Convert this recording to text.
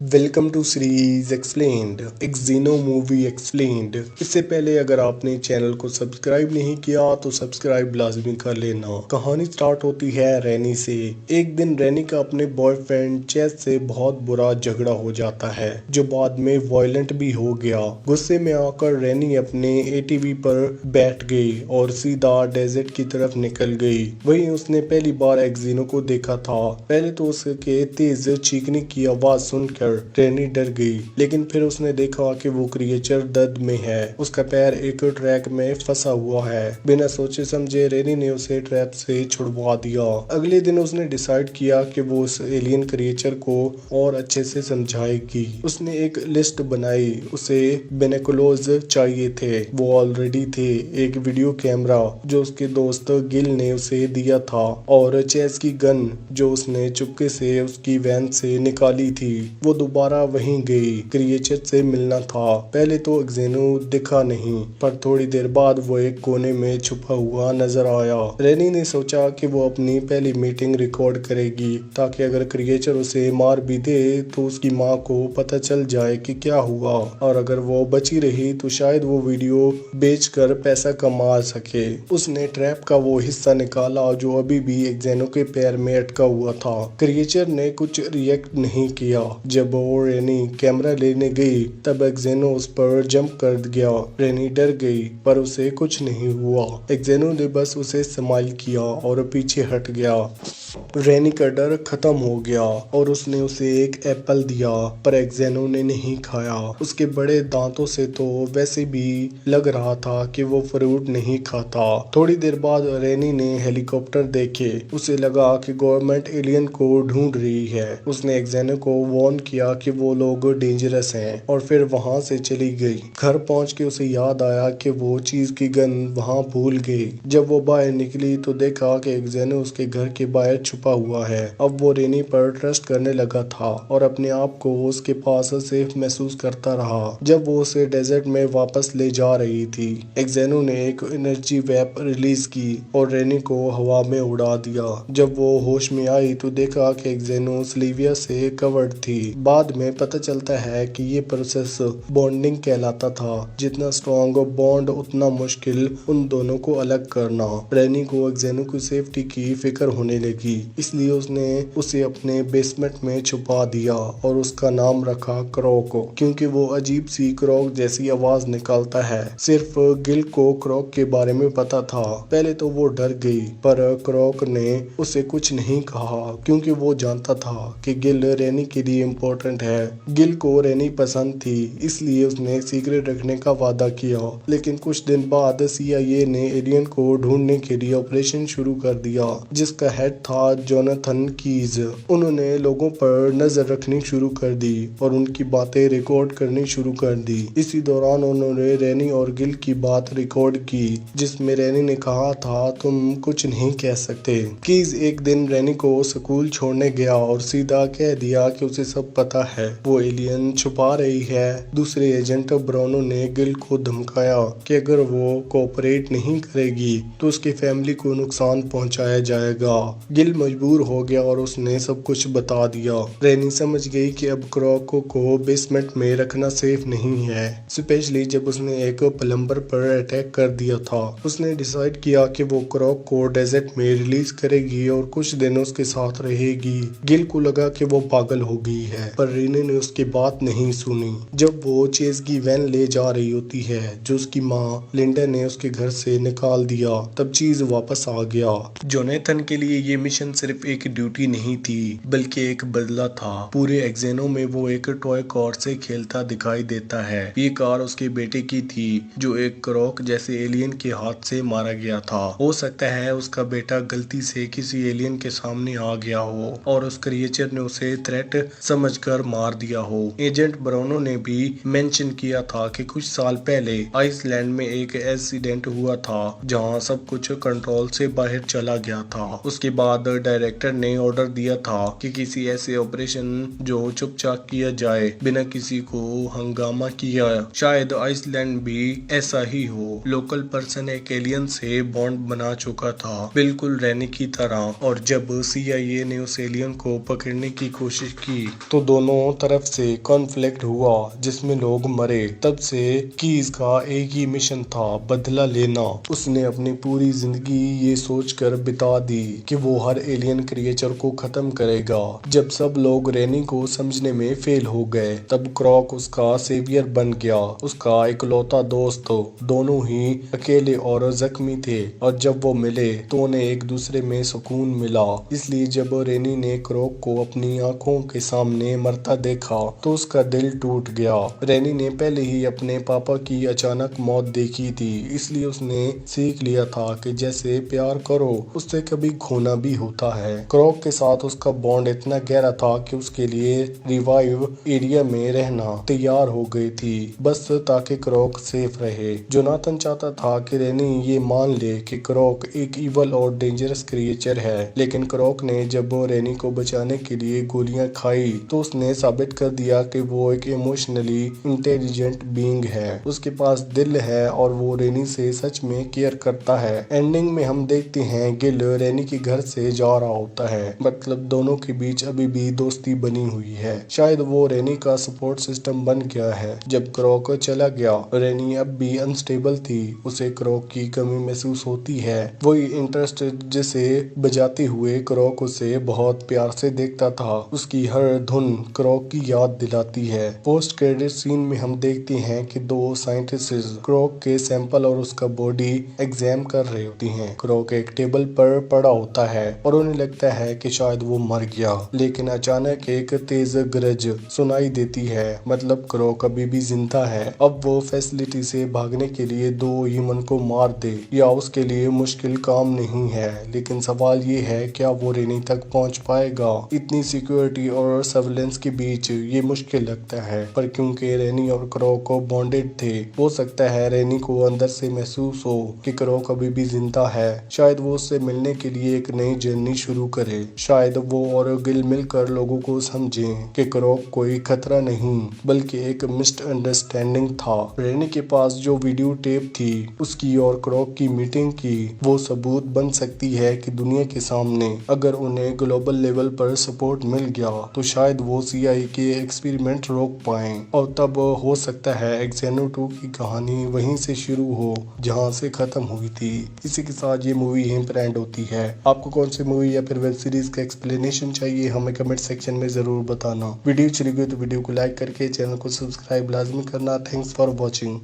Welcome to series explained, एक जीनो movie explained. इससे पहले अगर आपने चैनल को सब्सक्राइब नहीं किया तो सब्सक्राइब लाजमी कर लेना। कहानी स्टार्ट होती है रैनी से। एक दिन रैनी का अपने बॉयफ्रेंड चेस से बहुत बुरा झगड़ा हो जाता है, जो बाद में वायलेंट भी हो गया। गुस्से में आकर रैनी अपने एटीवी पर बैठ गई और सीधा डेजर्ट की तरफ निकल गई। वहीं उसने पहली बार एक्जीनो को देखा था। पहले तो उसके तेज चीखने की आवाज सुनकर रैनी डर गई, लेकिन फिर उसने देखा कि वो क्रिएचर दर्द में है। उसका पैर एक ट्रैक में फंसा हुआ है। बिना सोचे समझे रैनी ने उसे ट्रैप से छुड़वा दिया। अगले दिन उसने डिसाइड किया कि वो उस एलियन क्रिएचर को और अच्छे से समझाएगी। उसने एक लिस्ट बनाई। उसे बिनोकुलर्स चाहिए थे, वो ऑलरेडी थे, एक वीडियो कैमरा जो उसके दोस्त गिल ने उसे दिया था, और चेस की गन जो उसने चुपके से उसकी वैन से निकाली थी। वो दोबारा वहीं गई। क्रिएचर से मिलना था। पहले तो एक्जेनो दिखा नहीं, पर थोड़ी देर बाद वो एक कोने में छुपा हुआ नजर आया। रैनी ने सोचा कि वो अपनी पहली मीटिंग रिकॉर्ड करेगी, ताकि अगर क्रिएचर उसे मार भी दे तो उसकी माँ को पता चल जाए कि क्या हुआ, और अगर वो बची रही तो शायद वो वीडियो बेचकर पैसा कमा सके। उसने ट्रैप का वो हिस्सा निकाला जो अभी भी एक्जेनो के पैर में अटका हुआ था। क्रिएचर ने कुछ रिएक्ट नहीं किया। जब वो रैनी कैमरा लेने गई तब एक्जेनो उस पर जंप कर गया। रैनी डर गई, पर उसे कुछ नहीं हुआ। एक्जेनो ने बस उसे स्माइल किया और पीछे हट गया। रैनी का डर खत्म हो गया और उसने उसे एक एप्पल दिया, पर एक्जेनो ने नहीं खाया। उसके बड़े दांतों से तो वैसे भी लग रहा था कि वो फ्रूट नहीं खाता। थोड़ी देर बाद रैनी ने हेलीकॉप्टर देखे। उसे लगा कि गवर्नमेंट एलियन को ढूंढ रही है। उसने एक्जेनो को वार्न किया कि वो लोग डेंजरस हैं, और फिर वहां से चली गई। घर पहुंच के उसे याद आया कि वो चीज की गन वहां भूल गई। जब वो बाहर निकली तो देखा कि एक्जेनो उसके घर के बाहर छुपा हुआ है। अब वो रैनी पर ट्रस्ट करने लगा था और अपने आप को उसके पास सेफ महसूस करता रहा। जब वो उसे डेजर्ट में वापस ले जा रही थी, एक्जेनो ने एक एनर्जी वेप रिलीज की और रैनी को हवा में उड़ा दिया। जब वो होश में आई तो देखा कि एक्जेनो स्लीविया से कवर्ड थी। बाद में पता चलता है कि ये प्रोसेस बॉन्डिंग कहलाता था। जितना स्ट्रॉन्ग बॉन्ड उतना मुश्किल उन दोनों को अलग करना। रैनी को एक्जेनो की सेफ्टी की फिक्र होने लगी, इसलिए उसने उसे अपने बेसमेंट में छुपा दिया और उसका नाम रखा क्रॉक, क्योंकि वो अजीब सी क्रॉक जैसी आवाज निकालता है। सिर्फ गिल को क्रॉक के बारे में पता था। पहले तो वो डर गई, पर क्रॉक ने उसे कुछ नहीं कहा, क्योंकि वो जानता था कि गिल रैनी के लिए इम्पोर्टेंट है। गिल को रैनी पसंद थी, इसलिए उसने सीक्रेट रखने का वादा किया। लेकिन कुछ दिन बाद CIA ने एलियन को ढूंढने के लिए ऑपरेशन शुरू कर दिया, जिसका हेड था जोनाथन कीज। उन्होंने लोगों पर नजर रखनी शुरू कर दी और उनकी बातें रिकॉर्ड करनी शुरू कर दी। इसी दौरान उन्होंने रैनी और गिल की बात रिकॉर्ड की, जिसमें रैनी ने कहा था, तुम कुछ नहीं कह सकते। कीज एक दिन रैनी को स्कूल छोड़ने गया और सीधा कह दिया कि उसे सब पता है, वो एलियन छुपा रही है। दूसरे एजेंट ब्राउनो ने गिल को धमकाया कि अगर वो कोऑपरेट नहीं करेगी तो उसकी फैमिली को नुकसान पहुंचाया जाएगा। गिल मजबूर हो गया और उसने सब कुछ बता दिया। रैनी समझ गई कि अब क्रॉक को बेसमेंट में रखना सेफ नहीं है, स्पेशली जब उसने एक प्लम्बर पर अटैक कर दिया था। उसने डिसाइड किया कि वो क्रॉक को डेजर्ट में रिलीज करेगी और कुछ दिन उसके साथ रहेगी। गिल को लगा कि वो पागल हो गई है, पर रैनी ने उसकी बात नहीं सुनी। जब वो चेज की वैन ले जा रही होती है, जो उसकी माँ लिंडा ने उसके घर से निकाल दिया, तब चीज वापस आ गया। जोनाथन के लिए ये मिशन सिर्फ एक ड्यूटी नहीं थी, बल्कि एक बदला था। पूरे एक्जेनो में वो एक टॉय कार से खेलता दिखाई देता है। ये कार उसके बेटे की थी, जो एक क्रॉक जैसे एलियन के हाथ से मारा गया था। हो सकता है उसका बेटा गलती से किसी एलियन के सामने आ गया हो और उस क्रिएचर ने उसे थ्रेट समझकर मार दिया हो। एजेंट ब्राउनो ने भी मेंशन किया था कि कुछ साल पहले आइसलैंड में एक एक्सीडेंट हुआ था, जहां सब कुछ कंट्रोल से बाहर चला गया था। उसके बाद बाद डायरेक्टर ने ऑर्डर दिया था कि किसी ऐसे ऑपरेशन जो चुपचाप किया जाए बिना किसी को हंगामा किया। शायद आइसलैंड भी ऐसा ही हो। लोकल पर्सन एक एलियन से बॉन्ड बना चुका था, बिल्कुल रैनी की तरह। और जब CIA ने उस एलियन को पकड़ने की कोशिश की तो दोनों तरफ से कॉन्फ्लिक्ट हुआ जिसमें लोग मरे। तब से कीज का एक ही मिशन था, बदला लेना। उसने अपनी पूरी जिंदगी ये सोचकर बिता दी कि वो हर एलियन क्रिएचर को खत्म करेगा। जब सब लोग रैनी को समझने में फेल हो गए तब क्रॉक उसका सेवियर बन गया, उसका इकलौता दोस्त। दोनों ही अकेले और जख्मी थे और जब वो मिले तो उन्हें एक दूसरे में सुकून मिला। इसलिए जब रैनी ने क्रॉक को अपनी आंखों के सामने मरता देखा तो उसका दिल टूट गया। रैनी ने पहले ही अपने पापा की अचानक मौत देखी थी, इसलिए उसने सीख लिया था कि जैसे प्यार करो उससे कभी खोना भी होता है। क्रॉक के साथ उसका बॉन्ड इतना गहरा था कि उसके लिए रिवाइव एरिया में रहना तैयार हो गई थी, बस ताकि क्रॉक सेफ रहे। जोनाथन चाहता था कि रैनी ये मान ले कि क्रॉक एक इवल और डेंजरस क्रिएचर है, लेकिन क्रॉक ने जब रैनी को बचाने के लिए गोलियां खाई तो उसने साबित कर दिया कि वो एक इमोशनली इंटेलिजेंट बीइंग है। उसके पास दिल है और वो रैनी से सच में केयर करता है। एंडिंग में हम देखते हैं गिल रैनी के घर से जा रहा होता है, मतलब दोनों के बीच अभी भी दोस्ती बनी हुई है। शायद वो रैनी का सपोर्ट सिस्टम बन गया है। जब क्रॉक चला गया रैनी अब भी अनस्टेबल थी, उसे क्रॉक की कमी महसूस होती है। वही इंटरेस्ट जिसे बजाते हुए क्रॉक उसे बहुत प्यार से देखता था, उसकी हर धुन क्रॉक की याद दिलाती है। पोस्ट क्रेडिट सीन में हम देखते हैं कि दो साइंटिस्ट क्रॉक के सैंपल और उसका बॉडी एग्जाम कर रहे होती हैं। क्रॉक एक टेबल पर पड़ा होता है और उन्हें लगता है कि शायद वो मर गया, लेकिन अचानक एक तेज गरज सुनाई देती है, मतलब क्रॉक अभी भी जिंदा है। अब वो फैसिलिटी से भागने के लिए दो ह्यूमन को मार दे या उसके लिए मुश्किल काम नहीं है, लेकिन सवाल ये है क्या वो रैनी तक पहुंच पाएगा। इतनी सिक्योरिटी और सर्विलेंस के बीच ये मुश्किल लगता है, पर क्योंकि रैनी और क्रॉक बॉन्डेड थे, हो सकता है रैनी को अंदर से महसूस हो कि क्रॉक अभी भी जिंदा है। शायद वो उससे मिलने के लिए एक नई जर्नी शुरू करे। शायद वो और गिल मिलकर लोगों को समझें कि क्रॉक कोई खतरा नहीं बल्कि एक मिसअंडरस्टैंडिंग था। रैनी के पास जो वीडियो टेप थी उसकी और क्रॉक की मीटिंग की, वो सबूत बन सकती है कि दुनिया के सामने अगर उन्हें ग्लोबल लेवल पर सपोर्ट मिल गया तो शायद वो CIA के एक्सपेरिमेंट रोक पाएं और तब हो सकता है एक्सैनो 2 की कहानी वहीं से शुरू हो जहां से खत्म हुई थी। इसी के साथ ये मूवी यहीं पर एंड होती है। आपको कौन सी मूवी या फिर वेब सीरीज का एक्सप्लेनेशन चाहिए हमें कमेंट सेक्शन में जरूर बताना। वीडियो चली गई तो वीडियो को लाइक करके चैनल को सब्सक्राइब लाजमी करना। Thanks for watching.